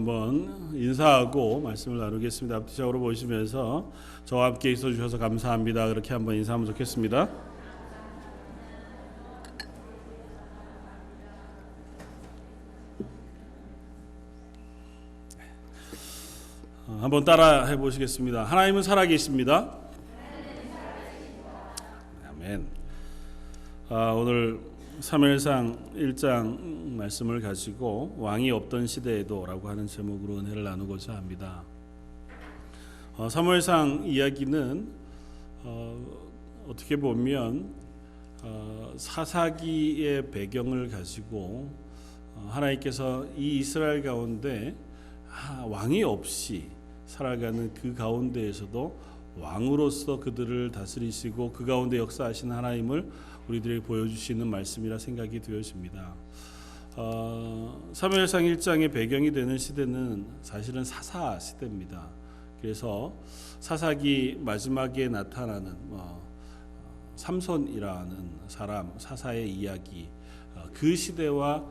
한번 인사하고 말씀을 나누겠습니다. 앞뒤적으로 보시면서 저와 함께 있어 주셔서 감사합니다. 그렇게 한번 인사하면 좋겠습니다. 한번 따라 해보시겠습니다. 하나님은 살아계십니다. 아멘. 오늘 사무엘상 1장 말씀을 가지고 왕이 없던 시대에도 라고 하는 제목으로 은혜를 나누고자 합니다. 사무엘상 이야기는 어떻게 보면 사사기의 배경을 가지고 하나님께서 이 이스라엘 가운데 왕이 없이 살아가는 그 가운데에서도 왕으로서 그들을 다스리시고 그 가운데 역사하시는 하나님을 우리들에게 보여주시는 말씀이라 생각이 되어집니다. 사무엘상 1장의 배경이 되는 시대는 사실은 사사 시대입니다. 그래서 사사기 마지막에 나타나는 삼손이라는 사람 사사의 이야기, 그 시대와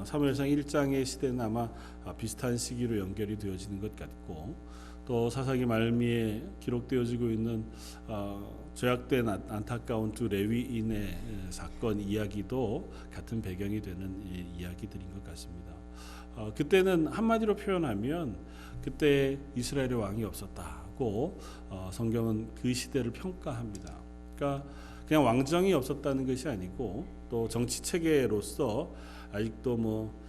사무엘상 1장의 시대는 아마 비슷한 시기로 연결이 되어지는 것 같고, 또 사사기 말미에 기록되어지고 있는 죄악된 안타까운 두 레위인의 사건 이야기도 같은 배경이 되는 이야기들인 것 같습니다. 그때는 한마디로 표현하면 그때 이스라엘의 왕이 없었다고 성경은 그 시대를 평가합니다. 그러니까 그냥 왕정이 없었다는 것이 아니고 또 정치 체계로서 아직도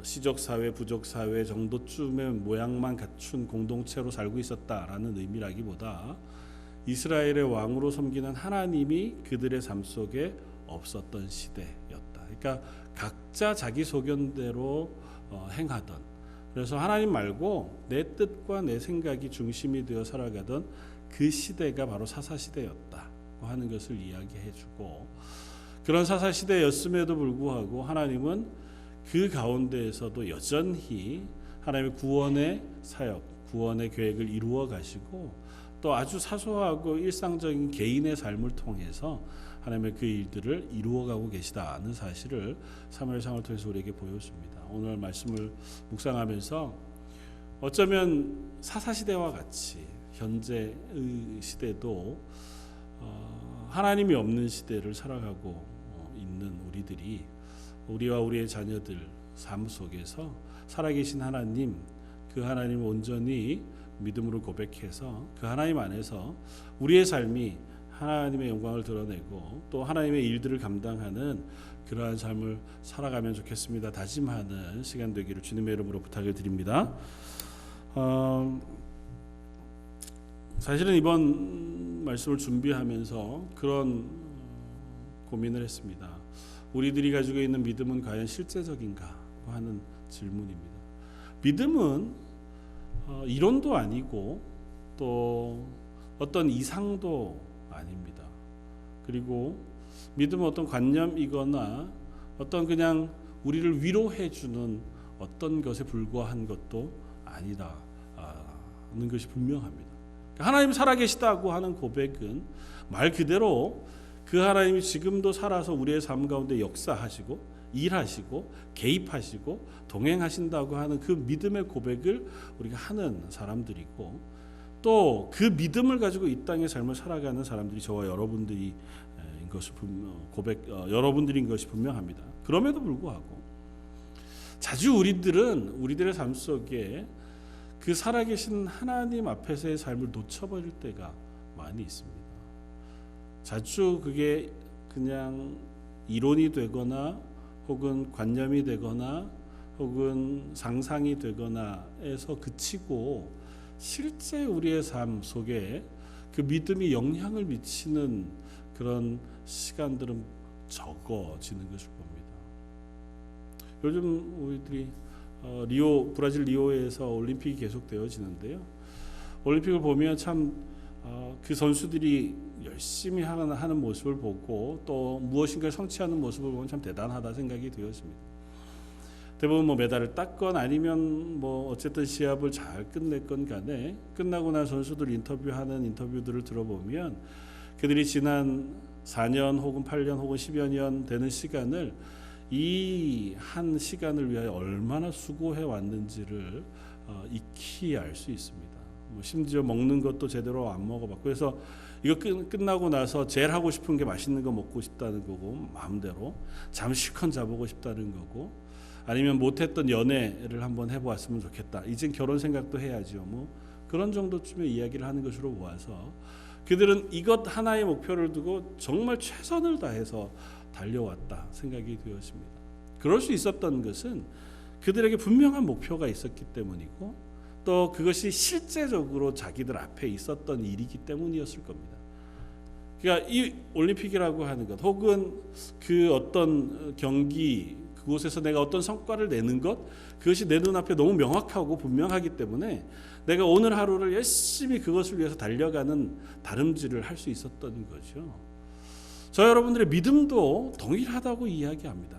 시족 사회, 부족 사회 정도쯤의 모양만 갖춘 공동체로 살고 있었다라는 의미라기보다 이스라엘의 왕으로 섬기는 하나님이 그들의 삶 속에 없었던 시대였다. 그러니까 각자 자기 소견대로 행하던, 그래서 하나님 말고 내 뜻과 내 생각이 중심이 되어 살아가던 그 시대가 바로 사사시대였다고 하는 것을 이야기해주고, 그런 사사시대였음에도 불구하고 하나님은 그 가운데에서도 여전히 하나님의 구원의 사역, 구원의 계획을 이루어 가시고 또 아주 사소하고 일상적인 개인의 삶을 통해서 하나님의 그 일들을 이루어가고 계시다는 사실을 사무엘상을 통해서 우리에게 보여줍니다. 오늘 말씀을 묵상하면서 어쩌면 사사시대와 같이 현재의 시대도 하나님이 없는 시대를 살아가고 있는 우리들이, 우리와 우리의 자녀들 삶 속에서 살아계신 하나님, 그 하나님을 온전히 믿음으로 고백해서 그 하나님 안에서 우리의 삶이 하나님의 영광을 드러내고 또 하나님의 일들을 감당하는 그러한 삶을 살아가면 좋겠습니다. 다짐하는 시간 되기를 주님의 이름으로 부탁을 드립니다. 사실은 이번 말씀을 준비하면서 그런 고민을 했습니다. 우리들이 가지고 있는 믿음은 과연 실제적인가 하는 질문입니다. 믿음은 이론도 아니고 또 어떤 이상도 아닙니다. 그리고 믿음은 어떤 관념이거나 어떤 그냥 우리를 위로해주는 어떤 것에 불과한 것도 아니다는 것이 분명합니다. 하나님 살아계시다고 하는 고백은 말 그대로 그 하나님이 지금도 살아서 우리의 삶 가운데 역사하시고 일하시고 개입하시고 동행하신다고 하는 그 믿음의 고백을 우리가 하는 사람들이고, 또 그 믿음을 가지고 이 땅의 삶을 살아가는 사람들이 저와 여러분들인 것이 여러분들인 것이 분명합니다. 그럼에도 불구하고 자주 우리들의 삶 속에 그 살아계신 하나님 앞에서의 삶을 놓쳐버릴 때가 많이 있습니다. 자주 그게 그냥 이론이 되거나 혹은 관념이 되거나 혹은 상상이 되거나 해서 그치고 실제 우리의 삶 속에 그 믿음이 영향을 미치는 그런 시간들은 적어지는 것일 겁니다. 요즘 우리들이 브라질 리오에서 올림픽이 계속되어지는데요. 올림픽을 보면 참 그 선수들이 열심히 하는 모습을 보고 또 무엇인가를 성취하는 모습을 보면 참 대단하다 생각이 되었습니다. 대부분 메달을 땄건 아니면 어쨌든 시합을 잘 끝냈건 간에 끝나고 난 선수들 인터뷰하는 인터뷰들을 들어보면 그들이 지난 4년 혹은 8년 혹은 10여 년 되는 시간을 이 한 시간을 위하여 얼마나 수고해 왔는지를 익히 알 수 있습니다. 심지어 먹는 것도 제대로 안 먹어봤고, 그래서 이거 끝나고 나서 제일 하고 싶은 게 맛있는 거 먹고 싶다는 거고, 마음대로 잠 실컷 자보고 싶다는 거고, 아니면 못했던 연애를 한번 해보았으면 좋겠다, 이젠 결혼 생각도 해야죠, 뭐 그런 정도쯤의 이야기를 하는 것으로 보아서 그들은 이것 하나의 목표를 두고 정말 최선을 다해서 달려왔다 생각이 되었습니다. 그럴 수 있었던 것은 그들에게 분명한 목표가 있었기 때문이고, 또 그것이 실제적으로 자기들 앞에 있었던 일이기 때문이었을 겁니다. 그러니까 이 올림픽이라고 하는 것, 혹은 그 어떤 경기, 그곳에서 내가 어떤 성과를 내는 것, 그것이 내 눈앞에 너무 명확하고 분명하기 때문에 내가 오늘 하루를 열심히 그것을 위해서 달려가는 다름질을 할 수 있었던 거죠. 저 여러분들의 믿음도 동일하다고 이야기합니다.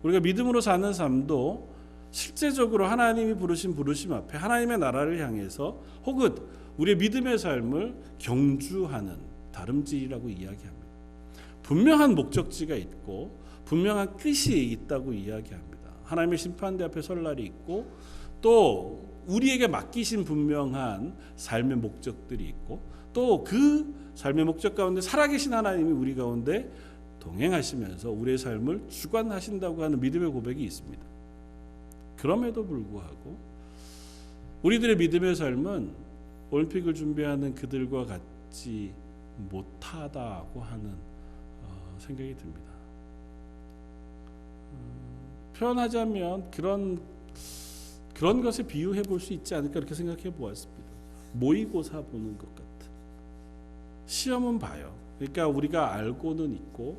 우리가 믿음으로 사는 삶도 실제적으로 하나님이 부르신 부르심 앞에 하나님의 나라를 향해서, 혹은 우리의 믿음의 삶을 경주하는 다름질이라고 이야기합니다. 분명한 목적지가 있고 분명한 끝이 있다고 이야기합니다. 하나님의 심판대 앞에 설 날이 있고, 또 우리에게 맡기신 분명한 삶의 목적들이 있고, 또 그 삶의 목적 가운데 살아계신 하나님이 우리 가운데 동행하시면서 우리의 삶을 주관하신다고 하는 믿음의 고백이 있습니다. 그럼에도 불구하고 우리들의 믿음의 삶은 올림픽을 준비하는 그들과 같지 못하다고 하는 생각이 듭니다. 표현하자면 그런 것에 비유해 볼 수 있지 않을까, 이렇게 생각해 보았습니다. 모의고사 보는 것 같은. 시험은 봐요. 그러니까 우리가 알고는 있고,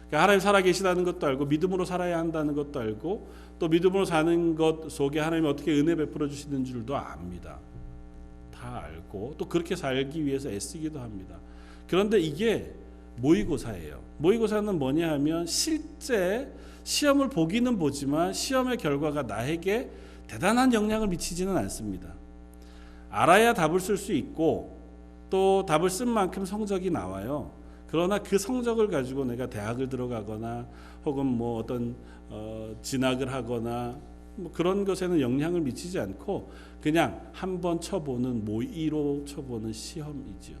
그러니까 하나님 살아계시다는 것도 알고, 믿음으로 살아야 한다는 것도 알고, 또 믿음으로 사는 것 속에 하나님이 어떻게 은혜 베풀어 주시는 줄도 압니다. 다 알고 또 그렇게 살기 위해서 애쓰기도 합니다. 그런데 이게 모의고사예요. 모의고사는 뭐냐 하면 실제 시험을 보기는 보지만 시험의 결과가 나에게 대단한 영향을 미치지는 않습니다. 알아야 답을 쓸 수 있고, 또 답을 쓴 만큼 성적이 나와요. 그러나 그 성적을 가지고 내가 대학을 들어가거나 혹은 뭐 어떤 진학을 하거나 뭐 그런 것에는 영향을 미치지 않고 그냥 한번 쳐보는, 모의로 쳐보는 시험이죠.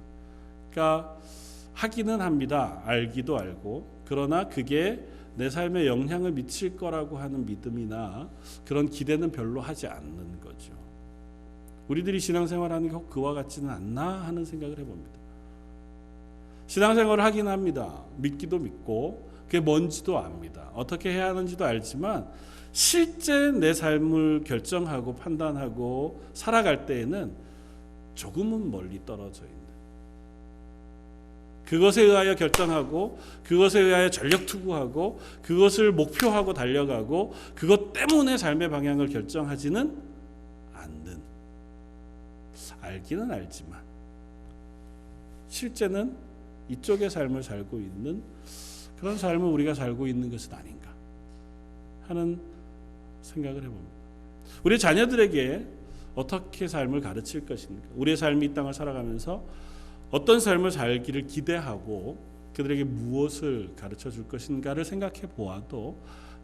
그러니까 하기는 합니다. 알기도 알고. 그러나 그게 내 삶에 영향을 미칠 거라고 하는 믿음이나 그런 기대는 별로 하지 않는 거죠. 우리들이 신앙생활하는 게 그와 같지는 않나 하는 생각을 해봅니다. 신앙생활을 하긴 합니다. 믿기도 믿고 그게 뭔지도 압니다. 어떻게 해야 하는지도 알지만 실제 내 삶을 결정하고 판단하고 살아갈 때에는 조금은 멀리 떨어져 있는, 그것에 의하여 결정하고 그것에 의하여 전력 투구하고 그것을 목표하고 달려가고 그것 때문에 삶의 방향을 결정하지는 않는, 알기는 알지만 실제는 이쪽의 삶을 살고 있는 그런 삶을 우리가 살고 있는 것은 아닌가 하는 생각을 해봅니다. 우리 자녀들에게 어떻게 삶을 가르칠 것인가, 우리의 삶이 이 땅을 살아가면서 어떤 삶을 살기를 기대하고 그들에게 무엇을 가르쳐 줄 것인가를 생각해 보아도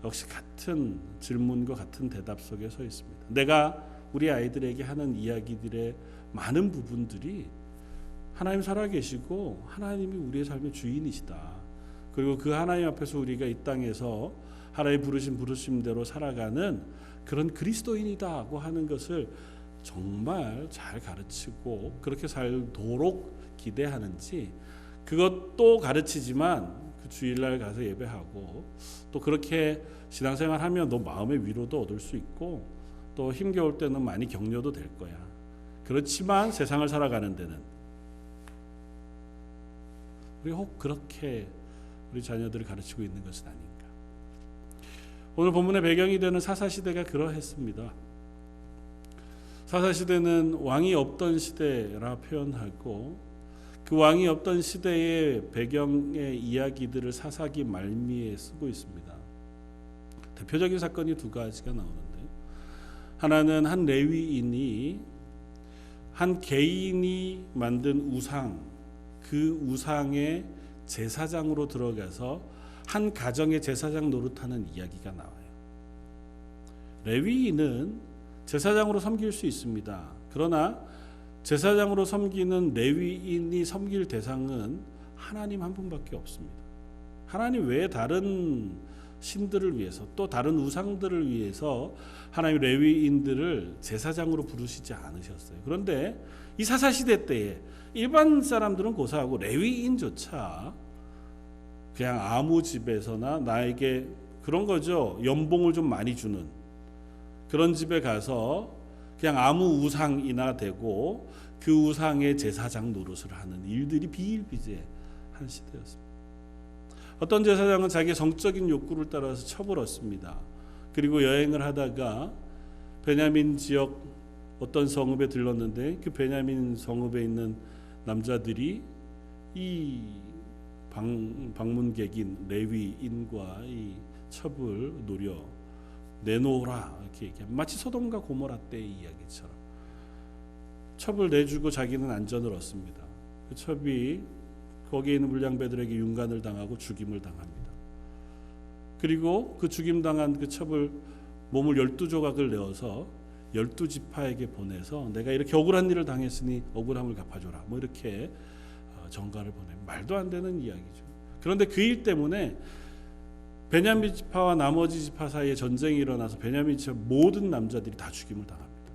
역시 같은 질문과 같은 대답 속에 서 있습니다. 내가 우리 아이들에게 하는 이야기들의 많은 부분들이 하나님 살아계시고 하나님이 우리의 삶의 주인이시다, 그리고 그 하나님 앞에서 우리가 이 땅에서 하나님 부르신 부르심대로 살아가는 그런 그리스도인이다고 하는 것을 정말 잘 가르치고 그렇게 살도록 기대하는지, 그것도 가르치지만 그 주일날 가서 예배하고 또 그렇게 신앙생활하면 너 마음의 위로도 얻을 수 있고 또 힘겨울 때는 많이 격려도 될 거야. 그렇지만 세상을 살아가는 데는 우리 혹 그렇게 우리 자녀들을 가르치고 있는 것은 아닌가. 오늘 본문의 배경이 되는 사사시대가 그러했습니다. 사사시대는 왕이 없던 시대라 표현하고 그 왕이 없던 시대의 배경의 이야기들을 사사기 말미에 쓰고 있습니다. 대표적인 사건이 두 가지가 나오는데, 하나는 한 레위인이 한 개인이 만든 우상, 그 우상의 제사장으로 들어가서 한 가정의 제사장 노릇하는 이야기가 나와요. 레위인은 제사장으로 섬길 수 있습니다. 그러나 제사장으로 섬기는 레위인이 섬길 대상은 하나님 한 분밖에 없습니다. 하나님 외에 다른 신들을 위해서 또 다른 우상들을 위해서 하나님 레위인들을 제사장으로 부르시지 않으셨어요. 그런데 이 사사시대 때에 일반 사람들은 고사하고 레위인조차 그냥 아무 집에서나 나에게 그런 거죠. 연봉을 좀 많이 주는 그런 집에 가서 그냥 아무 우상이나 되고 그 우상의 제사장 노릇을 하는 일들이 비일비재한 시대였습니다. 어떤 제사장은 자기의 성적인 욕구를 따라서 첩을 얻습니다. 그리고 여행을 하다가 베냐민 지역 어떤 성읍에 들렀는데 그 베냐민 성읍에 있는 남자들이 이 방문객인 레위인과 이 첩을 노려 내놓으라 이렇게 얘기합니다. 마치 소돔과 고모라 때의 이야기처럼 첩을 내주고 자기는 안전을 얻습니다. 그 첩이 거기에 있는 물량배들에게 윤관을 당하고 죽임을 당합니다. 그리고 그 죽임당한 그 첩을 몸을 12조각을 내어서 12지파에게 보내서 내가 이렇게 억울한 일을 당했으니 억울함을 갚아줘라. 뭐 이렇게 전가를 보내면 말도 안 되는 이야기죠. 그런데 그 일 때문에 베냐민 지파와 나머지 지파 사이에 전쟁이 일어나서 베냐민 지파 모든 남자들이 다 죽임을 당합니다.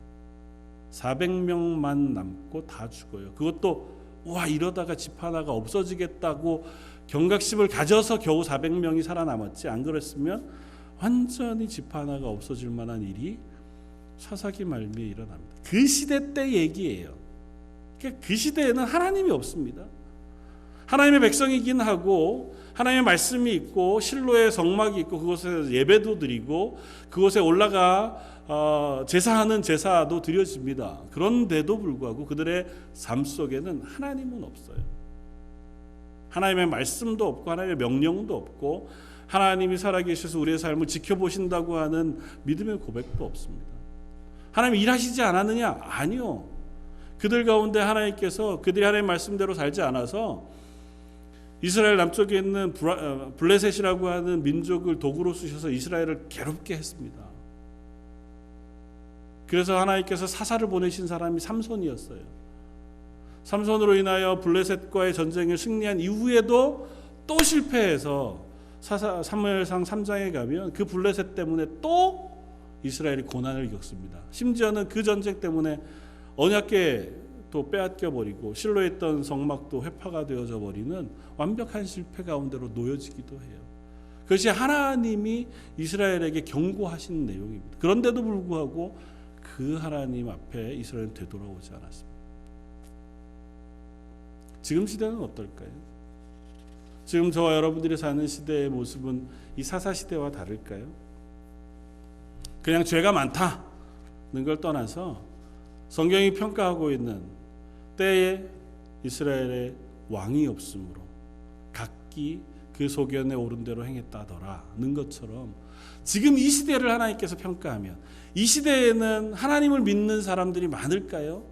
400명만 남고 다 죽어요. 그것도 와 이러다가 집 하나가 없어지겠다고 경각심을 가져서 겨우 400명이 살아남았지 안 그랬으면 완전히 집 하나가 없어질 만한 일이 사사기 말미에 일어납니다. 그 시대 때 얘기예요. 그러니까 그 시대에는 하나님이 없습니다. 하나님의 백성이긴 하고 하나님의 말씀이 있고 실로의 성막이 있고 그곳에 예배도 드리고 그곳에 올라가 제사하는 제사도 드려집니다. 그런데도 불구하고 그들의 삶 속에는 하나님은 없어요. 하나님의 말씀도 없고 하나님의 명령도 없고 하나님이 살아계셔서 우리의 삶을 지켜보신다고 하는 믿음의 고백도 없습니다. 하나님 일하시지 않았느냐? 아니요. 그들 가운데 하나님께서 그들이 하나님의 말씀대로 살지 않아서 이스라엘 남쪽에 있는 블레셋이라고 하는 민족을 도구로 쓰셔서 이스라엘을 괴롭게 했습니다. 그래서 하나님께서 사사를 보내신 사람이 삼손이었어요. 삼손으로 인하여 블레셋과의 전쟁을 승리한 이후에도 또 실패해서 사무엘상 3장에 가면 그 블레셋 때문에 또 이스라엘이 고난을 겪습니다. 심지어는 그 전쟁 때문에 언약궤 또 빼앗겨버리고 실로에 있던 성막도 회파가 되어져 버리는 완벽한 실패 가운데로 놓여지기도 해요. 그것이 하나님이 이스라엘에게 경고하신 내용입니다. 그런데도 불구하고 그 하나님 앞에 이스라엘은 되돌아오지 않았습니다. 지금 시대는 어떨까요? 지금 저와 여러분들이 사는 시대의 모습은 이 사사시대와 다를까요? 그냥 죄가 많다는 걸 떠나서 성경이 평가하고 있는 때에 이스라엘의 왕이 없으므로 각기 그 소견에 오른 대로 행했다더라는 것처럼 지금 이 시대를 하나님께서 평가하면 이 시대에는 하나님을 믿는 사람들이 많을까요?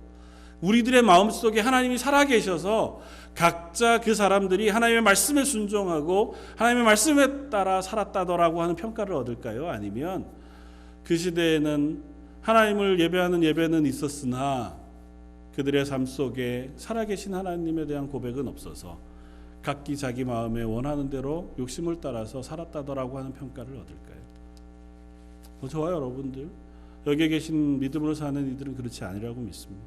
우리들의 마음속에 하나님이 살아계셔서 각자 그 사람들이 하나님의 말씀에 순종하고 하나님의 말씀에 따라 살았다더라고 하는 평가를 얻을까요? 아니면 그 시대에는 하나님을 예배하는 예배는 있었으나 그들의 삶 속에 살아계신 하나님에 대한 고백은 없어서 각기 자기 마음에 원하는 대로 욕심을 따라서 살았다더라고 하는 평가를 얻을까요? 저와 여러분들 여기에 계신 믿음으로 사는 이들은 그렇지 아니라고 믿습니다.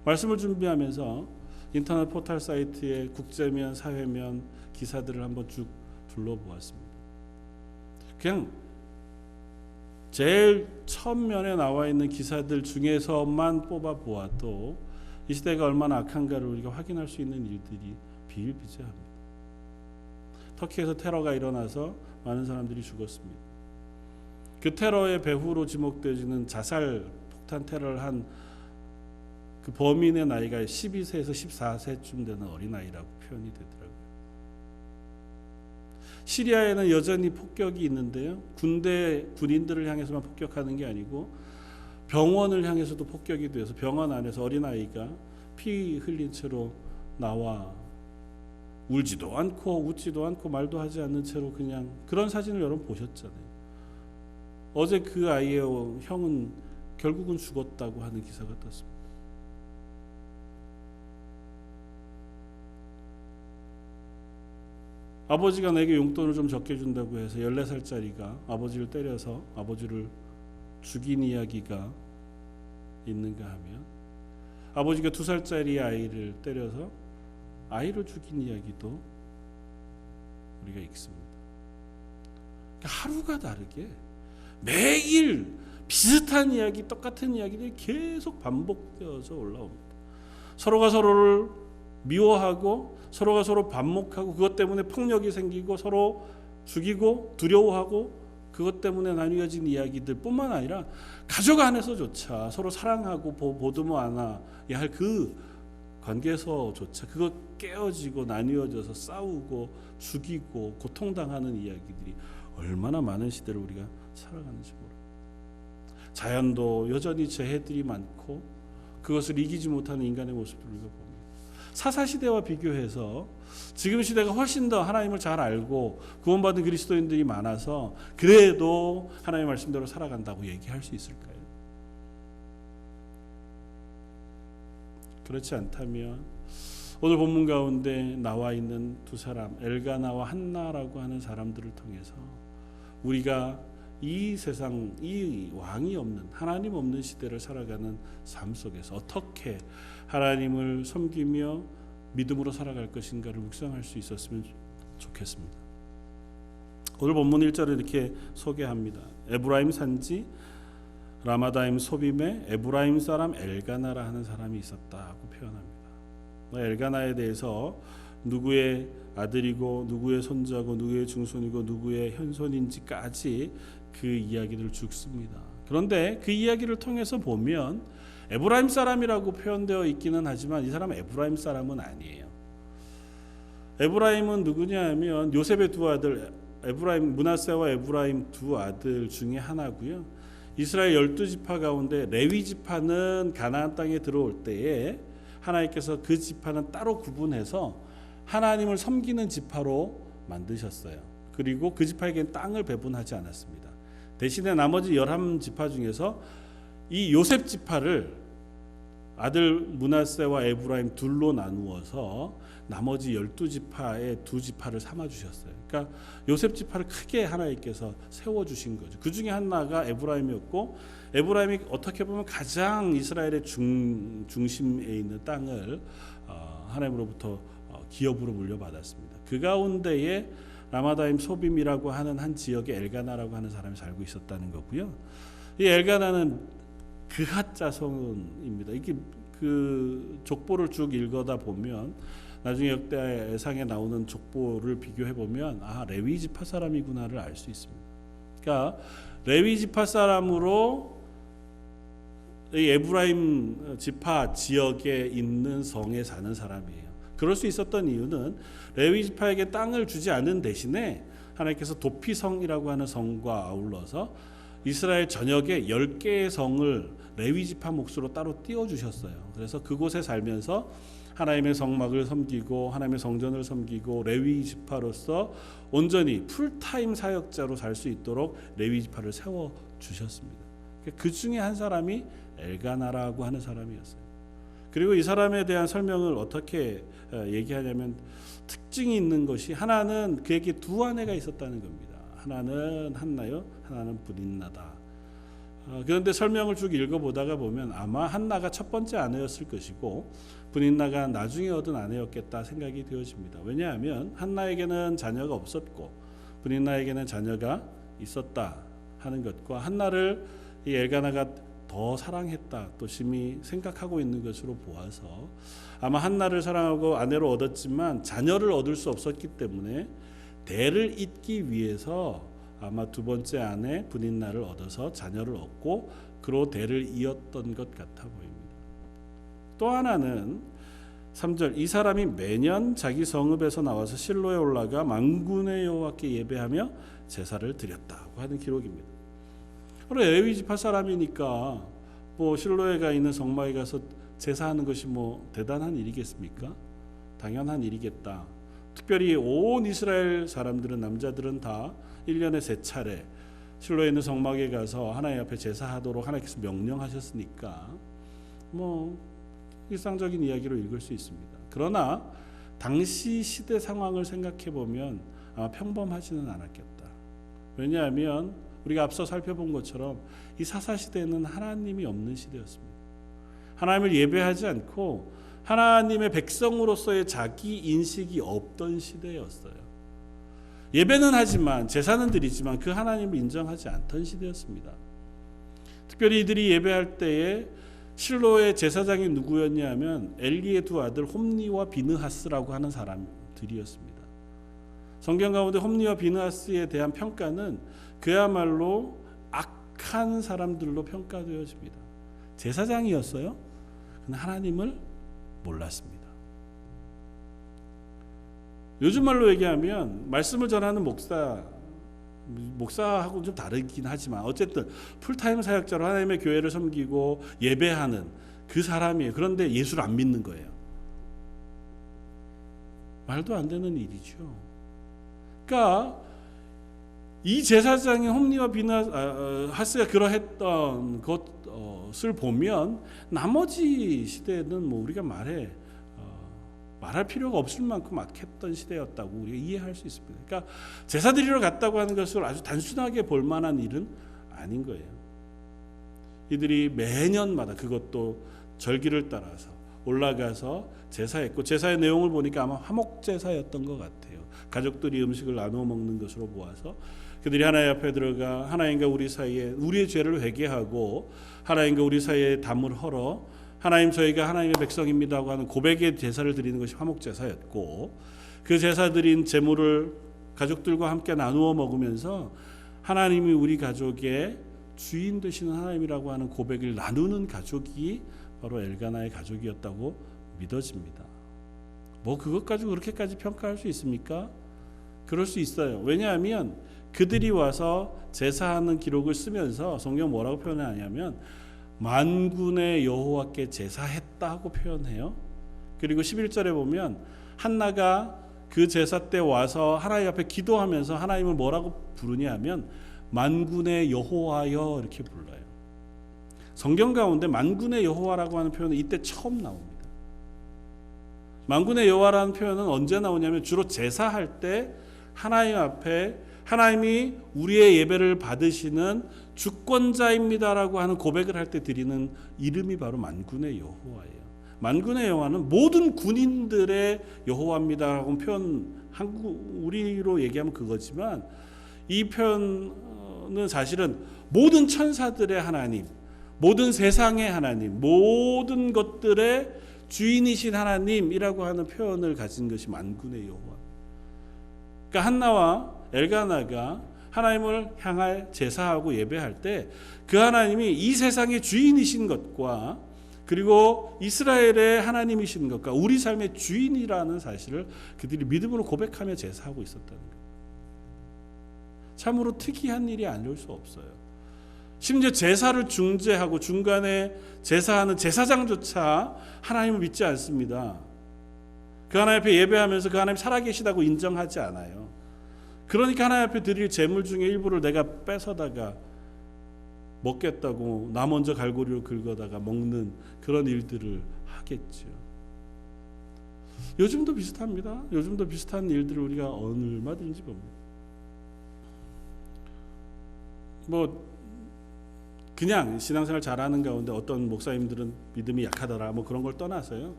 말씀을 준비하면서 인터넷 포털 사이트의 국제면, 사회면 기사들을 한번 쭉 둘러보았습니다. 그냥 제일 첫면에 나와 있는 기사들 중에서만 뽑아 보아도 이 시대가 얼마나 악한가를 우리가 확인할 수 있는 일들이 비일비재합니다. 터키에서 테러가 일어나서 많은 사람들이 죽었습니다. 그 테러의 배후로 지목되어지는 자살 폭탄 테러를 한 그 범인의 나이가 12세에서 14세쯤 되는 어린아이라고 표현이 되더라고요. 시리아에는 여전히 폭격이 있는데요. 군인들을 향해서만 폭격하는 게 아니고 병원을 향해서도 폭격이 돼서 병원 안에서 어린아이가 피 흘린 채로 나와 울지도 않고 웃지도 않고 말도 하지 않는 채로 그냥 그런 사진을 여러분 보셨잖아요. 어제 그 아이의 형은 결국은 죽었다고 하는 기사가 떴습니다. 아버지가 내게 용돈을 좀 적게 준다고 해서 14살짜리가 아버지를 때려서 아버지를 죽인 이야기가 있는가 하면, 아버지가 2살짜리 아이를 때려서 아이를 죽인 이야기도 우리가 읽습니다. 그러니까 하루가 다르게 매일 비슷한 이야기, 똑같은 이야기들이 계속 반복되어서 올라옵니다. 서로가 서로를 미워하고 서로가 서로 반목하고 그것 때문에 폭력이 생기고 서로 죽이고 두려워하고 그것 때문에 나뉘어진 이야기들 뿐만 아니라 가족 안에서조차 서로 사랑하고 보듬어 안아야 할 그 관계에서조차 그거 깨어지고 나뉘어져서 싸우고 죽이고 고통당하는 이야기들이 얼마나 많은 시대를 우리가 살아가는지 모릅니다. 자연도 여전히 재해들이 많고 그것을 이기지 못하는 인간의 모습을 우리가 봅니다. 사사시대와 비교해서 지금 시대가 훨씬 더 하나님을 잘 알고 구원받은 그리스도인들이 많아서 그래도 하나님의 말씀대로 살아간다고 얘기할 수 있을까요? 그렇지 않다면 오늘 본문 가운데 나와 있는 두 사람, 엘가나와 한나라고 하는 사람들을 통해서 우리가 이 세상, 이 왕이 없는, 하나님 없는 시대를 살아가는 삶 속에서 어떻게 하나님을 섬기며 믿음으로 살아갈 것인가를 묵상할 수 있었으면 좋겠습니다. 오늘 본문 1절에 이렇게 소개합니다. 에브라임 산지 라마다임 소빔에 에브라임 사람 엘가나라 하는 사람이 있었다고 표현합니다. 엘가나에 대해서 누구의 아들이고 누구의 손자고 누구의 중손이고 누구의 현손인지까지 그 이야기를 쭉 씁니다. 그런데 그 이야기를 통해서 보면 에브라임 사람이라고 표현되어 있기는 하지만 이 사람은 에브라임 사람은 아니에요. 에브라임은 누구냐 하면 요셉의 두 아들 에브라임, 므낫세와 에브라임 두 아들 중에 하나고요. 이스라엘 12지파 가운데 레위 지파는 가나안 땅에 들어올 때에 하나님께서 그 지파는 따로 구분해서 하나님을 섬기는 지파로 만드셨어요. 그리고 그 지파에게는 땅을 배분하지 않았습니다. 대신에 나머지 11지파 중에서 이 요셉 지파를 아들 므낫세와 에브라임 둘로 나누어서 나머지 12지파의 두 지파를 삼아 주셨어요. 그러니까 요셉 지파를 크게 하나님께서 세워 주신 거죠. 그 중에 하나가 에브라임이었고, 에브라임이 어떻게 보면 가장 이스라엘의 중심에 있는 땅을 하나님으로부터 기업으로 물려받았습니다. 그 가운데에 라마다임 소빔이라고 하는 한 지역에 엘가나라고 하는 사람이 살고 있었다는 거고요. 이 엘가나는 그핫 자손입니다. 이게 그 족보를 쭉 읽어다 보면 나중에 역대상에 나오는 족보를 비교해 보면 레위 지파 사람이구나를 알 수 있습니다. 그러니까 레위 지파 사람으로 이 에브라임 지파 지역에 있는 성에 사는 사람이에요. 그럴 수 있었던 이유는 레위 지파에게 땅을 주지 않은 대신에 하나님께서 도피성이라고 하는 성과 아울러서 이스라엘 전역에 10개의 성을 레위 지파 몫으로 따로 띄워주셨어요. 그래서 그곳에 살면서 하나님의 성막을 섬기고 하나님의 성전을 섬기고 레위 지파로서 온전히 풀타임 사역자로 살 수 있도록 레위 지파를 세워주셨습니다. 그 중에 한 사람이 엘가나라고 하는 사람이었어요. 그리고 이 사람에 대한 설명을 어떻게 얘기하냐면 특징이 있는 것이, 하나는 그에게 두 아내가 있었다는 겁니다. 하나는 한나요, 하나는 브닌나다. 그런데 설명을 쭉 읽어보다가 보면 아마 한나가 첫 번째 아내였을 것이고 브닌나가 나중에 얻은 아내였겠다 생각이 되어집니다. 왜냐하면 한나에게는 자녀가 없었고 브닌나에게는 자녀가 있었다 하는 것과 한나를 이 엘가나가 더 사랑했다 또 심히 생각하고 있는 것으로 보아서 아마 한나를 사랑하고 아내로 얻었지만 자녀를 얻을 수 없었기 때문에 대를 잇기 위해서 아마 두 번째 아내 브닌나를 얻어서 자녀를 얻고 그로 대를 이었던 것 같아 보입니다. 또 하나는 3절, 이 사람이 매년 자기 성읍에서 나와서 실로에 올라가 만군의 여호와께 예배하며 제사를 드렸다고 하는 기록입니다. 그리고 레위 지파 사람이니까 뭐 실로에 가 있는 성막에 가서 제사하는 것이 뭐 대단한 일이겠습니까? 당연한 일이겠다. 특별히 온 이스라엘 사람들은, 남자들은 다 1년에 3차례 실로에 있는 성막에 가서 하나님 앞에 제사하도록 하나님께서 명령하셨으니까 뭐 일상적인 이야기로 읽을 수 있습니다. 그러나 당시 시대 상황을 생각해 보면 아마 평범하지는 않았겠다. 왜냐하면 우리가 앞서 살펴본 것처럼 이 사사 시대는 하나님이 없는 시대였습니다. 하나님을 예배하지 않고 하나님의 백성으로서의 자기 인식이 없던 시대였어요. 예배는 하지만, 제사는 드리지만 그 하나님을 인정하지 않던 시대였습니다. 특별히 이들이 예배할 때에 실로의 제사장이 누구였냐 하면 엘리의 두 아들 홈니와 비느하스라고 하는 사람들이었습니다. 성경 가운데 홈니와 비느하스에 대한 평가는 그야말로 악한 사람들로 평가되어집니다. 제사장이었어요. 그러나 하나님을 몰랐습니다. 요즘 말로 얘기하면 말씀을 전하는 목사하고는 좀 다르긴 하지만 어쨌든 풀타임 사역자로 하나님의 교회를 섬기고 예배하는 그 사람이에요. 그런데 예수를 안 믿는 거예요. 말도 안 되는 일이죠. 그러니까 이 제사장인 홈니와 비느하스가 그러했던 것을 보면 나머지 시대는 뭐 우리가 말할 필요가 없을 만큼 악했던 시대였다고 우리가 이해할 수 있습니다. 그러니까 제사 드리러 갔다고 하는 것을 아주 단순하게 볼 만한 일은 아닌 거예요. 이들이 매년마다, 그것도 절기를 따라서 올라가서 제사했고, 제사의 내용을 보니까 아마 화목제사였던 것 같아요. 가족들이 음식을 나누어 먹는 것으로 보아서 그들이 하나님 앞에 들어가 하나님과 우리 사이에 우리의 죄를 회개하고 하나님과 우리 사이에 담을 헐어 하나님, 저희가 하나님의 백성입니다고 하는 고백의 제사를 드리는 것이 화목제사였고, 그 제사 드린 제물을 가족들과 함께 나누어 먹으면서 하나님이 우리 가족의 주인 되시는 하나님이라고 하는 고백을 나누는 가족이 바로 엘가나의 가족이었다고 믿어집니다. 뭐 그것 가지고 그렇게까지 평가할 수 있습니까? 그럴 수 있어요. 왜냐하면 그들이 와서 제사하는 기록을 쓰면서 성경 뭐라고 표현하냐면 만군의 여호와께 제사했다고 표현해요. 그리고 11절에 보면 한나가 그 제사 때 와서 하나님 앞에 기도하면서 하나님을 뭐라고 부르냐 하면 만군의 여호와여 이렇게 불러요. 성경 가운데 만군의 여호와라고 하는 표현은 이때 처음 나옵니다. 만군의 여호와라는 표현은 언제 나오냐면 주로 제사할 때 하나님 앞에 하나님이 우리의 예배를 받으시는 주권자입니다라고 하는 고백을 할 때 드리는 이름이 바로 만군의 여호와예요. 만군의 여호와는 모든 군인들의 여호와입니다라고 우리로 얘기하면 그거지만 이 표현은 사실은 모든 천사들의 하나님, 모든 세상의 하나님, 모든 것들의 주인이신 하나님이라고 하는 표현을 가진 것이 만군의 여호와. 그러니까 한나와 엘가나가 하나님을 향할 제사하고 예배할 때 그 하나님이 이 세상의 주인이신 것과 그리고 이스라엘의 하나님이신 것과 우리 삶의 주인이라는 사실을 그들이 믿음으로 고백하며 제사하고 있었다는 거예요. 참으로 특이한 일이 아닐 수 없어요. 심지어 제사를 중재하고 중간에 제사하는 제사장조차 하나님을 믿지 않습니다. 그 하나님 앞에 예배하면서 그 하나님 살아계시다고 인정하지 않아요. 그러니까 하나님 앞에 드릴 제물 중에 일부를 내가 뺏어다가 먹겠다고 나 먼저 갈고리로 긁어다가 먹는 그런 일들을 하겠죠. 요즘도 비슷합니다. 요즘도 비슷한 일들을 우리가 얼마든지 봅니다. 뭐 그냥 신앙생활 잘하는 가운데 어떤 목사님들은 믿음이 약하더라 뭐 그런 걸 떠나서요.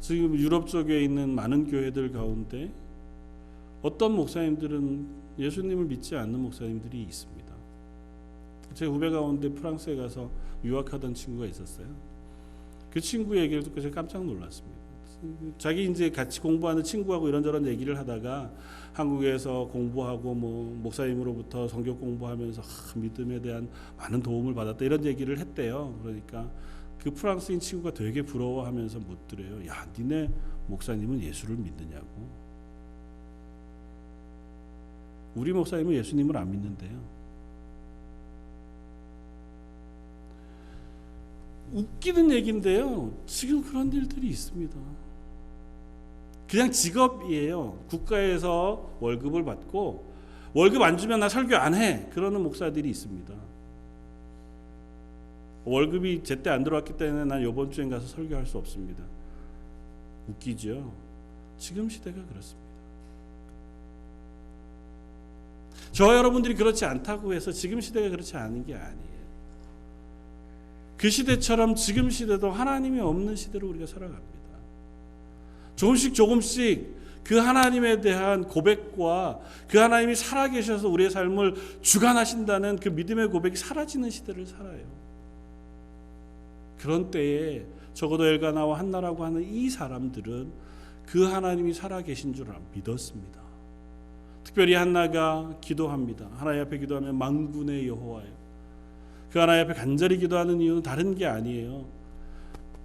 지금 유럽 쪽에 있는 많은 교회들 가운데 어떤 목사님들은 예수님을 믿지 않는 목사님들이 있습니다. 제 후배 가운데 프랑스에 가서 유학하던 친구가 있었어요. 그 친구 얘기를 듣고 제가 깜짝 놀랐습니다. 자기 이제 같이 공부하는 친구하고 이런저런 얘기를 하다가 한국에서 공부하고 뭐 목사님으로부터 성경 공부하면서 믿음에 대한 많은 도움을 받았다 이런 얘기를 했대요. 그러니까 그 프랑스인 친구가 되게 부러워하면서 묻더래요. 야, 니네 목사님은 예수를 믿느냐고. 우리 목사님은 예수님을 안 믿는데요. 웃기는 얘기인데요. 지금 그런 일들이 있습니다. 그냥 직업이에요. 국가에서 월급을 받고 월급 안 주면 나 설교 안 해. 그러는 목사들이 있습니다. 월급이 제때 안 들어왔기 때문에 난 이번 주엔 가서 설교할 수 없습니다. 웃기죠? 지금 시대가 그렇습니다. 저와 여러분들이 그렇지 않다고 해서 지금 시대가 그렇지 않은 게 아니에요. 그 시대처럼 지금 시대도 하나님이 없는 시대로 우리가 살아갑니다. 조금씩 그 하나님에 대한 고백과 그 하나님이 살아계셔서 우리의 삶을 주관하신다는 그 믿음의 고백이 사라지는 시대를 살아요. 그런 때에 적어도 엘가나와 한나라고 하는 이 사람들은 그 하나님이 살아계신 줄 믿었습니다. 특별히 한나가 기도합니다. 하나님 앞에 기도하면 만군의 여호와요. 그 하나님 앞에 간절히 기도하는 이유는 다른 게 아니에요.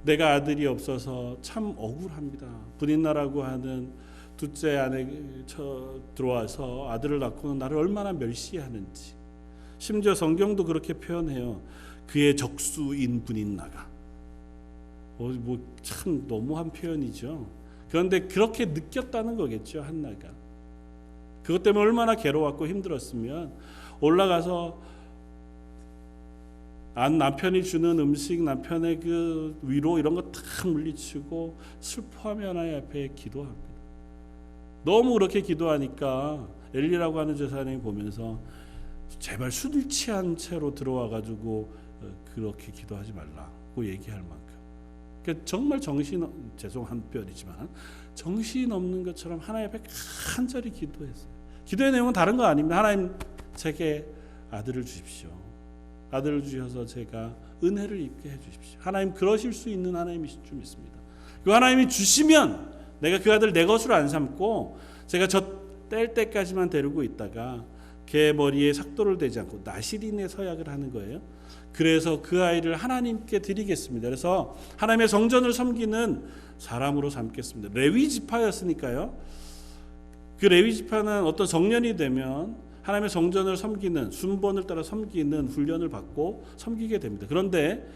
내가 아들이 없어서 참 억울합니다. 분인나라고 하는 둘째 아내 들어와서 아들을 낳고는 나를 얼마나 멸시하는지. 심지어 성경도 그렇게 표현해요. 그의 적수인 분인나가. 참 너무한 표현이죠. 그런데 그렇게 느꼈다는 거겠죠, 한나가. 그것 때문에 얼마나 괴로웠고 힘들었으면 올라가서 남편이 주는 음식, 남편의 그 위로 이런 거 다 물리치고 슬퍼하며 하나님 앞에 기도합니다. 너무 그렇게 기도하니까 엘리라고 하는 제사장이 보면서 제발 술 취한 채로 들어와 가지고 그렇게 기도하지 말라고 얘기할 만큼. 그러니까 정말 죄송한 표현이지만 정신 없는 것처럼 하나님 앞에 간절히 기도했어요. 기도의 내용은 다른 거 아닙니다. 하나님 제게 아들을 주십시오. 아들을 주셔서 제가 은혜를 입게 해주십시오. 하나님 그러실 수 있는 하나님이실 줄 믿습니다. 그 하나님이 주시면 내가 그 아들 내 것으로 안 삼고 제가 저 뗄 때까지만 데리고 있다가 걔 머리에 삭도를 대지 않고 나시린의 서약을 하는 거예요. 그래서 그 아이를 하나님께 드리겠습니다. 그래서 하나님의 성전을 섬기는 사람으로 삼겠습니다. 레위 지파였으니까요. 그 레위 지파는 어떤 성년이 되면 하나님의 성전을 섬기는 순번을 따라 섬기는 훈련을 받고 섬기게 됩니다. 그런데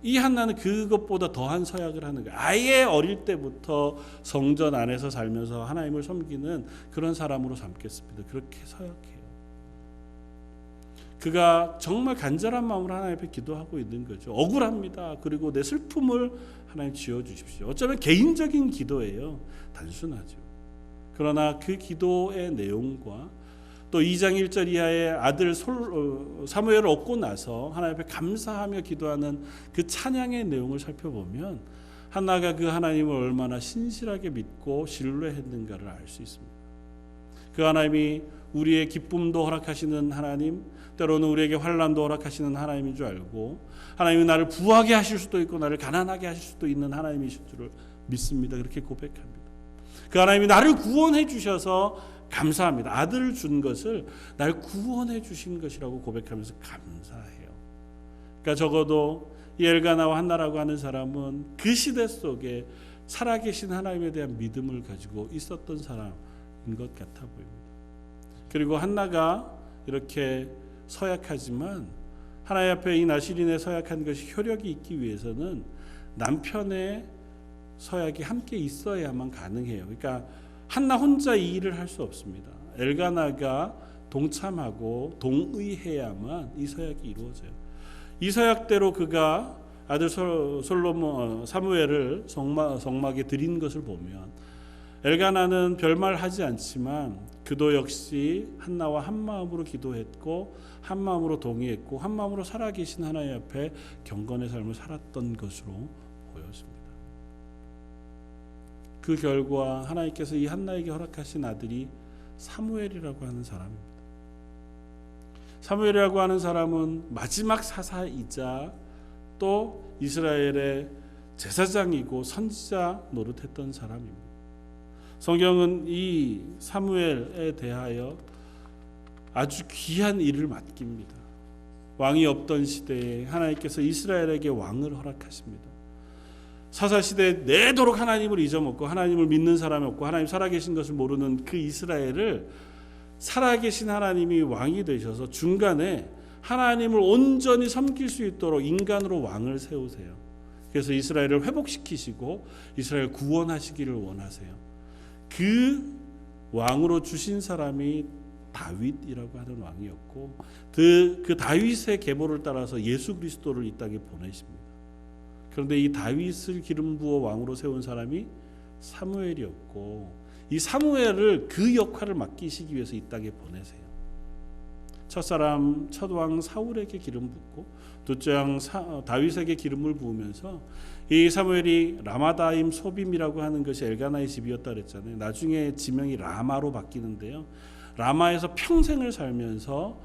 이 한나는 그것보다 더한 서약을 하는 거예요. 아예 어릴 때부터 성전 안에서 살면서 하나님을 섬기는 그런 사람으로 삼겠습니다. 그렇게 서약해요. 그가 정말 간절한 마음으로 하나님 앞에 기도하고 있는 거죠. 억울합니다. 그리고 내 슬픔을 하나님 지어주십시오. 어쩌면 개인적인 기도예요. 단순하죠. 그러나 그 기도의 내용과 또 2장 1절 이하의 아들 사무엘을 얻고 나서 하나님 앞에 감사하며 기도하는 그 찬양의 내용을 살펴보면 한나가 그 하나님을 얼마나 신실하게 믿고 신뢰했는가를 알 수 있습니다. 그 하나님이 우리의 기쁨도 허락하시는 하나님, 때로는 우리에게 환난도 허락하시는 하나님인 줄 알고 하나님이 나를 부하게 하실 수도 있고 나를 가난하게 하실 수도 있는 하나님이실 줄을 믿습니다. 그렇게 고백합니다. 그 하나님이 나를 구원해 주셔서 감사합니다. 아들을 준 것을 날 구원해 주신 것이라고 고백하면서 감사해요. 그러니까 적어도 이 엘가나와 한나라고 하는 사람은 그 시대 속에 살아계신 하나님에 대한 믿음을 가지고 있었던 사람인 것 같아 보입니다. 그리고 한나가 이렇게 서약하지만 하나님 앞에 이 나시린의 서약한 것이 효력이 있기 위해서는 남편의 서약이 함께 있어야만 가능해요. 그러니까 한나 혼자 이 일을 할 수 없습니다. 엘가나가 동참하고 동의해야만 이 서약이 이루어져요. 이 서약대로 그가 아들 사무엘을 성막에 드린 것을 보면 엘가나는 별말 하지 않지만 그도 역시 한나와 한 마음으로 기도했고 한 마음으로 동의했고 한 마음으로 살아계신 하나님 앞에 경건의 삶을 살았던 것으로 보여집니다. 그 결과 하나님께서 이 한나에게 허락하신 아들이 사무엘이라고 하는 사람입니다. 사무엘이라고 하는 사람은 마지막 사사이자 또 이스라엘의 제사장이고 선지자 노릇했던 사람입니다. 성경은 이 사무엘에 대하여 아주 귀한 일을 맡깁니다. 왕이 없던 시대에 하나님께서 이스라엘에게 왕을 허락하십니다. 사사시대에 내도록 하나님을 잊어먹고 하나님을 믿는 사람이 없고 하나님 살아계신 것을 모르는 그 이스라엘을 살아계신 하나님이 왕이 되셔서 중간에 하나님을 온전히 섬길 수 있도록 인간으로 왕을 세우세요. 그래서 이스라엘을 회복시키시고 이스라엘 구원하시기를 원하세요. 그 왕으로 주신 사람이 다윗이라고 하는 왕이었고 그 다윗의 계보를 따라서 예수 그리스도를 이 땅에 보내십니다. 그런데 이 다윗을 기름 부어 왕으로 세운 사람이 사무엘이었고 이 사무엘을 그 역할을 맡기시기 위해서 이 땅에 보내세요. 첫사람 첫왕 사울에게 기름 붓고 둘째 왕 다윗에게 기름을 부으면서 이 사무엘이 라마다임 소빔이라고 하는 것이 엘가나의 집이었다 그랬잖아요. 나중에 지명이 라마로 바뀌는데요. 라마에서 평생을 살면서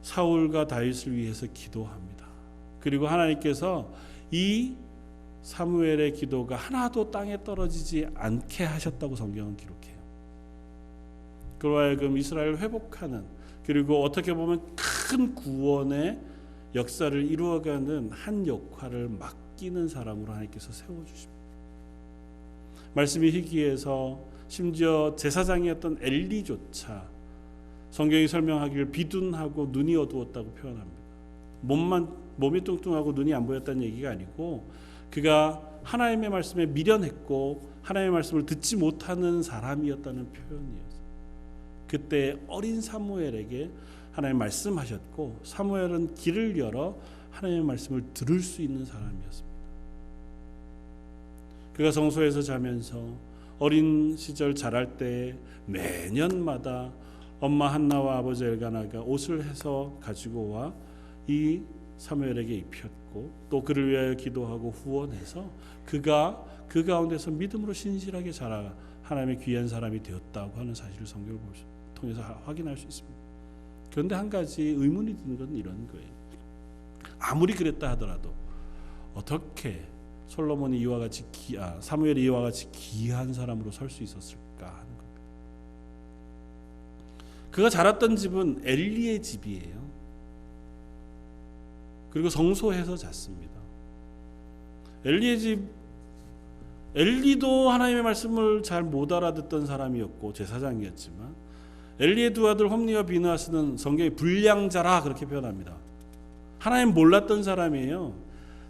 사울과 다윗을 위해서 기도합니다. 그리고 하나님께서 이 사무엘의 기도가 하나도 땅에 떨어지지 않게 하셨다고 성경은 기록해요. 그로 하여금 이스라엘을 회복하는, 그리고 어떻게 보면 큰 구원의 역사를 이루어가는 한 역할을 맡기는 사람으로 하나님께서 세워주십니다. 말씀이 희귀해서 심지어 제사장이었던 엘리조차 성경이 설명하기를 비둔하고 눈이 어두웠다고 표현합니다. 몸이 뚱뚱하고 눈이 안 보였다는 얘기가 아니고 그가 하나님의 말씀에 미련했고 하나님의 말씀을 듣지 못하는 사람이었다는 표현이었어요. 그때 어린 사무엘에게 하나님 말씀하셨고 사무엘은 길을 열어 하나님의 말씀을 들을 수 있는 사람이었습니다. 그가 성소에서 자면서 어린 시절 자랄 때 매년마다 엄마 한나와 아버지 엘가나가 옷을 해서 가지고 와 이 사무엘에게 입혔고 또 그를 위하여 기도하고 후원해서 그가 그 가운데서 믿음으로 신실하게 자라 하나님의 귀한 사람이 되었다고 하는 사실을 성경을 통해서 확인할 수 있습니다. 그런데 한 가지 의문이 드는 건 이런 거예요. 아무리 그랬다 하더라도 어떻게 솔로몬이 이와 같이 사무엘이 이와 같이 귀한 사람으로 설 수 있었을까 하는 겁니다. 그가 자랐던 집은 엘리의 집이에요. 그리고 성소에서 잤습니다. 엘리의 집, 엘리도 하나님의 말씀을 잘 못 알아듣던 사람이었고 제사장이었지만 엘리의 두 아들 홈니와 비느하스는 성경이 불량자라 그렇게 표현합니다. 하나님 몰랐던 사람이에요.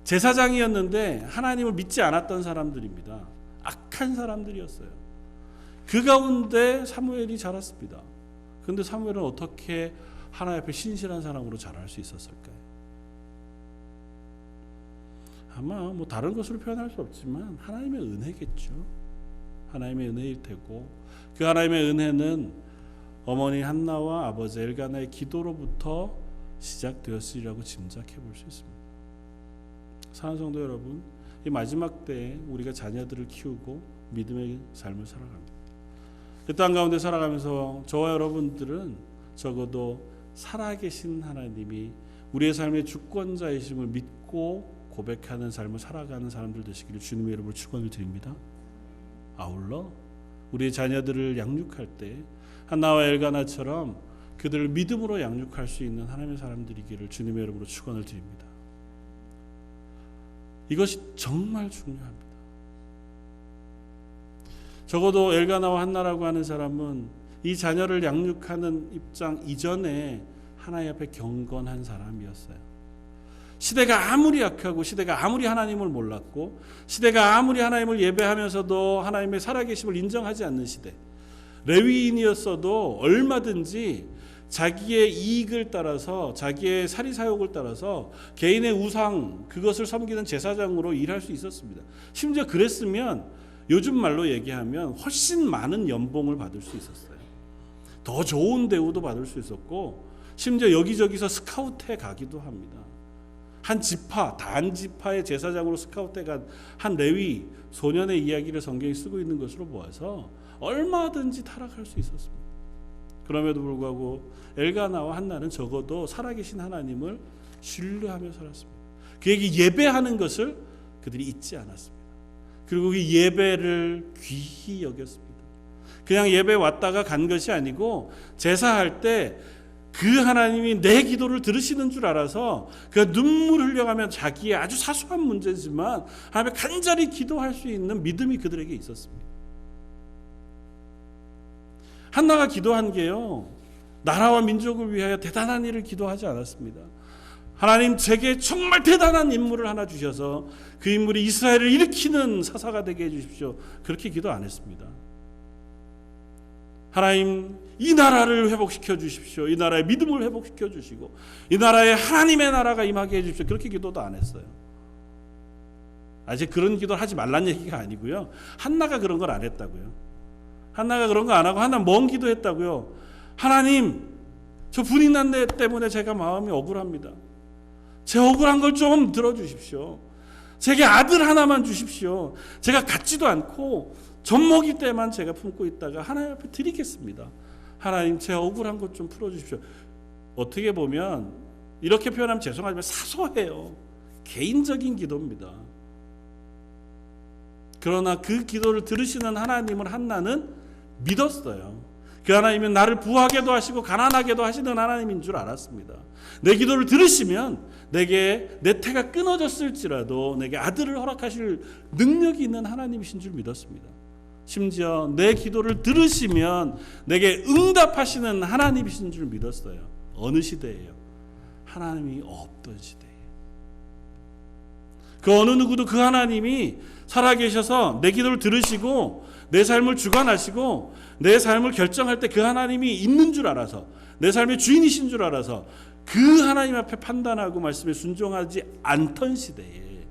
제사장이었는데 하나님을 믿지 않았던 사람들입니다. 악한 사람들이었어요. 그 가운데 사무엘이 자랐습니다. 그런데 사무엘은 어떻게 하나님 앞에 신실한 사람으로 자랄 수 있었을까요? 아마 다른 것으로 표현할 수 없지만 하나님의 은혜겠죠. 하나님의 은혜일 테고 그 하나님의 은혜는 어머니 한나와 아버지 엘가나의 기도로부터 시작되었으리라고 짐작해 볼 수 있습니다. 사랑하는 성도 여러분, 이 마지막 때에 우리가 자녀들을 키우고 믿음의 삶을 살아갑니다. 이 땅 가운데 살아가면서 저와 여러분들은 적어도 살아계신 하나님이 우리의 삶의 주권자이심을 믿고 고백하는 삶을 살아가는 사람들 되시기를 주님의 이름으로 축원을 드립니다. 아울러 우리의 자녀들을 양육할 때 한나와 엘가나처럼 그들을 믿음으로 양육할 수 있는 하나님의 사람들이기를 주님의 이름으로 축원을 드립니다. 이것이 정말 중요합니다. 적어도 엘가나와 한나라고 하는 사람은 이 자녀를 양육하는 입장 이전에 하나님 앞에 경건한 사람이었어요. 시대가 아무리 약하고 시대가 아무리 하나님을 몰랐고 시대가 아무리 하나님을 예배하면서도 하나님의 살아계심을 인정하지 않는 시대, 레위인이었어도 얼마든지 자기의 이익을 따라서 자기의 사리사욕을 따라서 개인의 우상 그것을 섬기는 제사장으로 일할 수 있었습니다. 심지어 그랬으면 요즘 말로 얘기하면 훨씬 많은 연봉을 받을 수 있었어요. 더 좋은 대우도 받을 수 있었고 심지어 여기저기서 스카우트해 가기도 합니다. 한 지파, 단 지파의 제사장으로 스카우트해 간 한 레위 소년의 이야기를 성경이 쓰고 있는 것으로 보아서 얼마든지 타락할 수 있었습니다. 그럼에도 불구하고 엘가나와 한나는 적어도 살아계신 하나님을 신뢰하며 살았습니다. 그에게 예배하는 것을 그들이 잊지 않았습니다. 그리고 그 예배를 귀히 여겼습니다. 그냥 예배 왔다가 간 것이 아니고 제사할 때 그 하나님이 내 기도를 들으시는 줄 알아서 그 눈물 흘려가며 자기의 아주 사소한 문제지만 하나님께 간절히 기도할 수 있는 믿음이 그들에게 있었습니다. 한나가 기도한 게요, 나라와 민족을 위하여 대단한 일을 기도하지 않았습니다. 하나님 제게 정말 대단한 인물을 하나 주셔서 그 인물이 이스라엘을 일으키는 사사가 되게 해주십시오. 그렇게 기도 안 했습니다. 하나님 이 나라를 회복시켜 주십시오. 이 나라의 믿음을 회복시켜 주시고 이 나라에 하나님의 나라가 임하게 해 주십시오. 그렇게 기도도 안 했어요. 아직 그런 기도를 하지 말란 얘기가 아니고요. 한나가 그런 걸 안 했다고요. 한나가 그런 거 안 하고 한나 뭔 기도했다고요. 하나님, 저 불임난 데 때문에 제가 마음이 억울합니다. 제 억울한 걸 좀 들어주십시오. 제게 아들 하나만 주십시오. 제가 갖지도 않고 젖먹이 때만 제가 품고 있다가 하나님 앞에 드리겠습니다. 하나님, 제 억울한 것 좀 풀어주십시오. 어떻게 보면 이렇게 표현하면 죄송하지만 사소해요. 개인적인 기도입니다. 그러나 그 기도를 들으시는 하나님을 한나는 믿었어요. 그 하나님은 나를 부하게도 하시고 가난하게도 하시는 하나님인 줄 알았습니다. 내 기도를 들으시면 내게 내 태가 끊어졌을지라도 내게 아들을 허락하실 능력이 있는 하나님이신 줄 믿었습니다. 심지어 내 기도를 들으시면 내게 응답하시는 하나님이신 줄 믿었어요. 어느 시대예요? 하나님이 없던 시대예요. 그 어느 누구도 그 하나님이 살아계셔서 내 기도를 들으시고 내 삶을 주관하시고 내 삶을 결정할 때 그 하나님이 있는 줄 알아서 내 삶의 주인이신 줄 알아서 그 하나님 앞에 판단하고 말씀에 순종하지 않던 시대에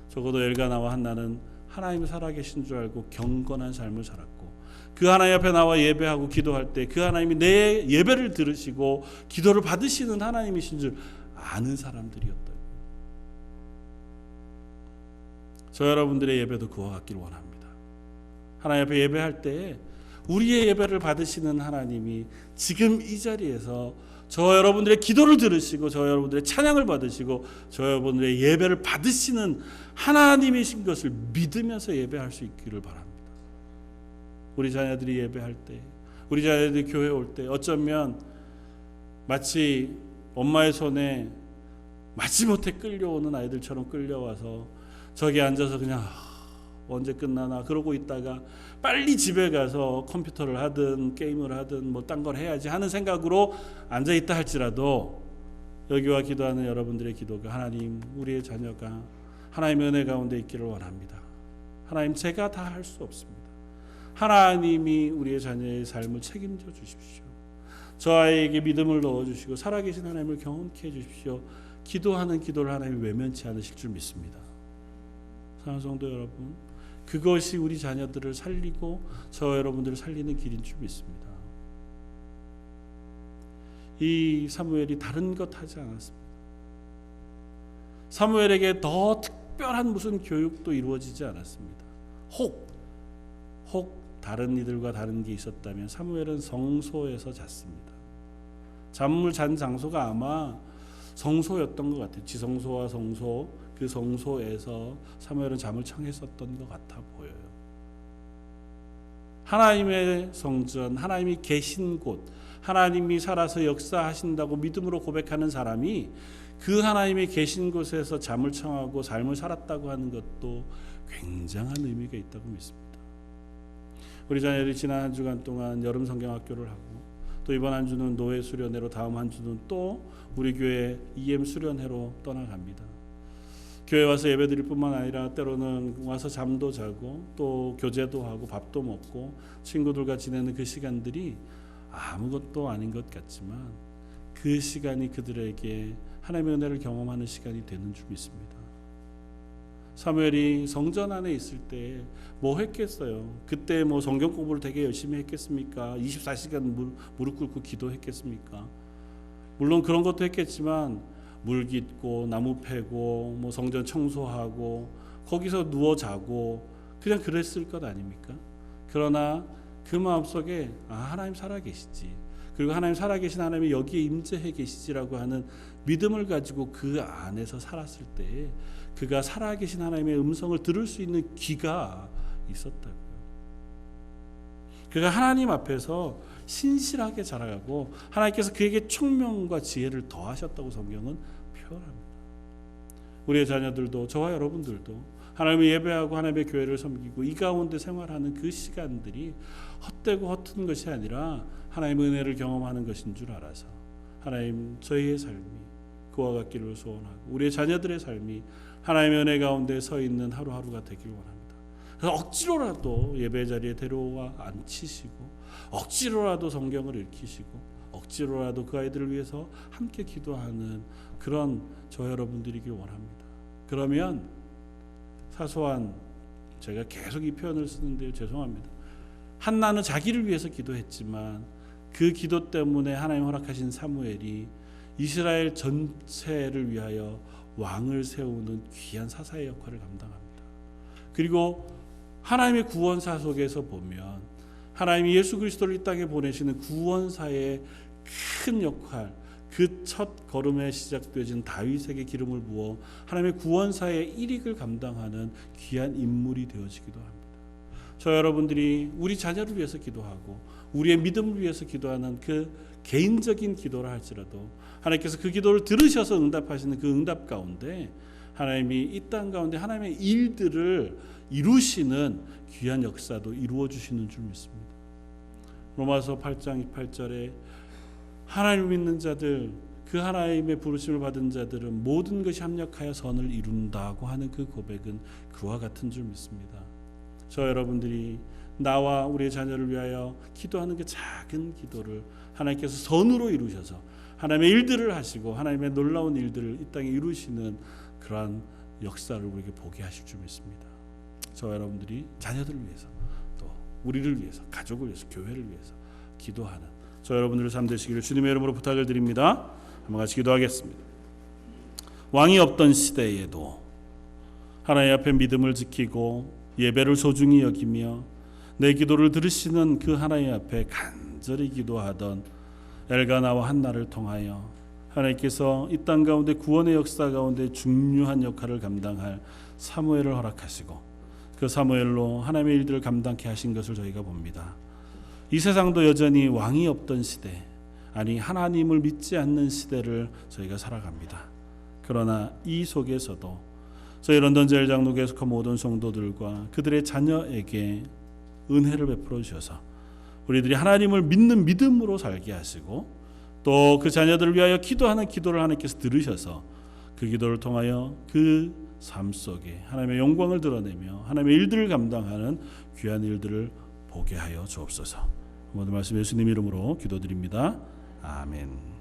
적어도 엘가나와 한나는 하나님이 살아계신 줄 알고 경건한 삶을 살았고 그 하나님 앞에 나와 예배하고 기도할 때 그 하나님이 내 예배를 들으시고 기도를 받으시는 하나님이신 줄 아는 사람들이었다. 저 여러분들의 예배도 그와 같기를 원합니다. 하나님 앞에 예배할 때 우리의 예배를 받으시는 하나님이 지금 이 자리에서 저 여러분들의 기도를 들으시고 저 여러분들의 찬양을 받으시고 저 여러분들의 예배를 받으시는 하나님이신 것을 믿으면서 예배할 수 있기를 바랍니다. 우리 자녀들이 예배할 때, 우리 자녀들이 교회 올 때 어쩌면 마치 엄마의 손에 마지못해 끌려오는 아이들처럼 끌려와서 저기 앉아서 그냥 언제 끝나나 그러고 있다가 빨리 집에 가서 컴퓨터를 하든 게임을 하든 뭐 딴 걸 해야지 하는 생각으로 앉아있다 할지라도 여기와 기도하는 여러분들의 기도가 하나님, 우리의 자녀가 하나님의 은혜 가운데 있기를 원합니다. 하나님, 제가 다 할 수 없습니다. 하나님이 우리의 자녀의 삶을 책임져 주십시오. 저 아이에게 믿음을 넣어주시고 살아계신 하나님을 경험케 해주십시오. 기도하는 기도를 하나님이 외면치 않으실 줄 믿습니다. 사랑하는 성도 여러분, 그것이 우리 자녀들을 살리고 저 여러분들을 살리는 길인 줄 믿습니다. 이 사무엘이 다른 것 하지 않았습니다. 사무엘에게 더 특별한 무슨 교육도 이루어지지 않았습니다. 혹 다른 이들과 다른 게 있었다면 사무엘은 성소에서 잤습니다. 잠을 잔 장소가 아마 성소였던 것 같아요. 지성소와 성소, 그 성소에서 사무엘은 잠을 청했었던 것 같아 보여요. 하나님의 성전, 하나님이 계신 곳, 하나님이 살아서 역사하신다고 믿음으로 고백하는 사람이 그 하나님이 계신 곳에서 잠을 청하고 삶을 살았다고 하는 것도 굉장한 의미가 있다고 믿습니다. 우리 자녀들이 지난 한 주간 동안 여름 성경학교를 하고 또 이번 한 주는 노예 수련회로, 다음 한 주는 또 우리 교회 EM 수련회로 떠나갑니다. 교회 와서 예배드릴 뿐만 아니라 때로는 와서 잠도 자고 또 교제도 하고 밥도 먹고 친구들과 지내는 그 시간들이 아무것도 아닌 것 같지만 그 시간이 그들에게 하나님의 은혜를 경험하는 시간이 되는 줄 믿습니다. 사무엘이 성전 안에 있을 때 뭐 했겠어요? 그때 뭐 성경 공부를 되게 열심히 했겠습니까? 24시간 무릎 꿇고 기도했겠습니까? 물론 그런 것도 했겠지만 물 깃고 나무 패고 뭐 성전 청소하고 거기서 누워 자고 그냥 그랬을 것 아닙니까? 그러나 그 마음속에 하나님 살아계시지, 그리고 하나님 살아계신 하나님이 여기에 임재해 계시지라고 하는 믿음을 가지고 그 안에서 살았을 때 그가 살아계신 하나님의 음성을 들을 수 있는 귀가 있었다고요. 그가 하나님 앞에서 신실하게 자라가고 하나님께서 그에게 총명과 지혜를 더하셨다고 성경은 표현합니다. 우리의 자녀들도, 저와 여러분들도 하나님을 예배하고 하나님의 교회를 섬기고 이 가운데 생활하는 그 시간들이 헛되고 허튼 것이 아니라 하나님의 은혜를 경험하는 것인 줄 알아서 하나님, 저희의 삶이 그와 같기를 소원하고 우리의 자녀들의 삶이 하나님의 은혜 가운데 서 있는 하루하루가 되길 원합니다. 억지로라도 예배 자리에 데려와 앉히시고 억지로라도 성경을 읽히시고 억지로라도 그 아이들을 위해서 함께 기도하는 그런 저 여러분들이길 원합니다. 그러면 사소한, 제가 계속 이 표현을 쓰는데요, 죄송합니다. 한나는 자기를 위해서 기도했지만 그 기도 때문에 하나님 허락하신 사무엘이 이스라엘 전체를 위하여 왕을 세우는 귀한 사사의 역할을 감당합니다. 그리고 하나님의 구원사 속에서 보면 하나님이 예수 그리스도를 이 땅에 보내시는 구원사의 큰 역할, 그 첫 걸음에 시작되어진 다윗에게 기름을 부어 하나님의 구원사의 일익을 감당하는 귀한 인물이 되어지기도 합니다. 저 여러분들이 우리 자녀를 위해서 기도하고 우리의 믿음을 위해서 기도하는 그 개인적인 기도를 할지라도 하나님께서 그 기도를 들으셔서 응답하시는 그 응답 가운데 하나님이 이 땅 가운데 하나님의 일들을 이루시는 귀한 역사도 이루어 주시는 줄 믿습니다. 로마서 8장 28절에 하나님을 믿는 자들, 그 하나님의 부르심을 받은 자들은 모든 것이 합력하여 선을 이룬다고 하는 그 고백은 그와 같은 줄 믿습니다. 저 여러분들이 나와 우리의 자녀를 위하여 기도하는 그 작은 기도를 하나님께서 선으로 이루셔서 하나님의 일들을 하시고 하나님의 놀라운 일들을 이 땅에 이루시는 그러한 역사를 우리에게 보게 하실 줄 믿습니다. 저 여러분들이 자녀들을 위해서 또 우리를 위해서 가족을 위해서 교회를 위해서 기도하는 저 여러분들의 삶 되시기를 주님의 이름으로 부탁을 드립니다. 한번 같이 기도하겠습니다. 왕이 없던 시대에도 하나님 앞에 믿음을 지키고 예배를 소중히 여기며 내 기도를 들으시는 그 하나님 앞에 간절히 기도하던 엘가나와 한나를 통하여 하나님께서 이 땅 가운데 구원의 역사 가운데 중요한 역할을 감당할 사무엘을 허락하시고 그 사무엘로 하나님의 일들을 감당케 하신 것을 저희가 봅니다. 이 세상도 여전히 왕이 없던 시대, 아니 하나님을 믿지 않는 시대를 저희가 살아갑니다. 그러나 이 속에서도 저희 런던 제일 장로교회 속한 모든 성도들과 그들의 자녀에게 은혜를 베풀어 주셔서 우리들이 하나님을 믿는 믿음으로 살게 하시고 또 그 자녀들을 위하여 기도하는 기도를 하나님께서 들으셔서 그 기도를 통하여 그 삶 속에 하나님의 영광을 드러내며 하나님의 일들을 감당하는 귀한 일들을 보게 하여 주옵소서. 모든 말씀 예수님 이름으로 기도드립니다. 아멘.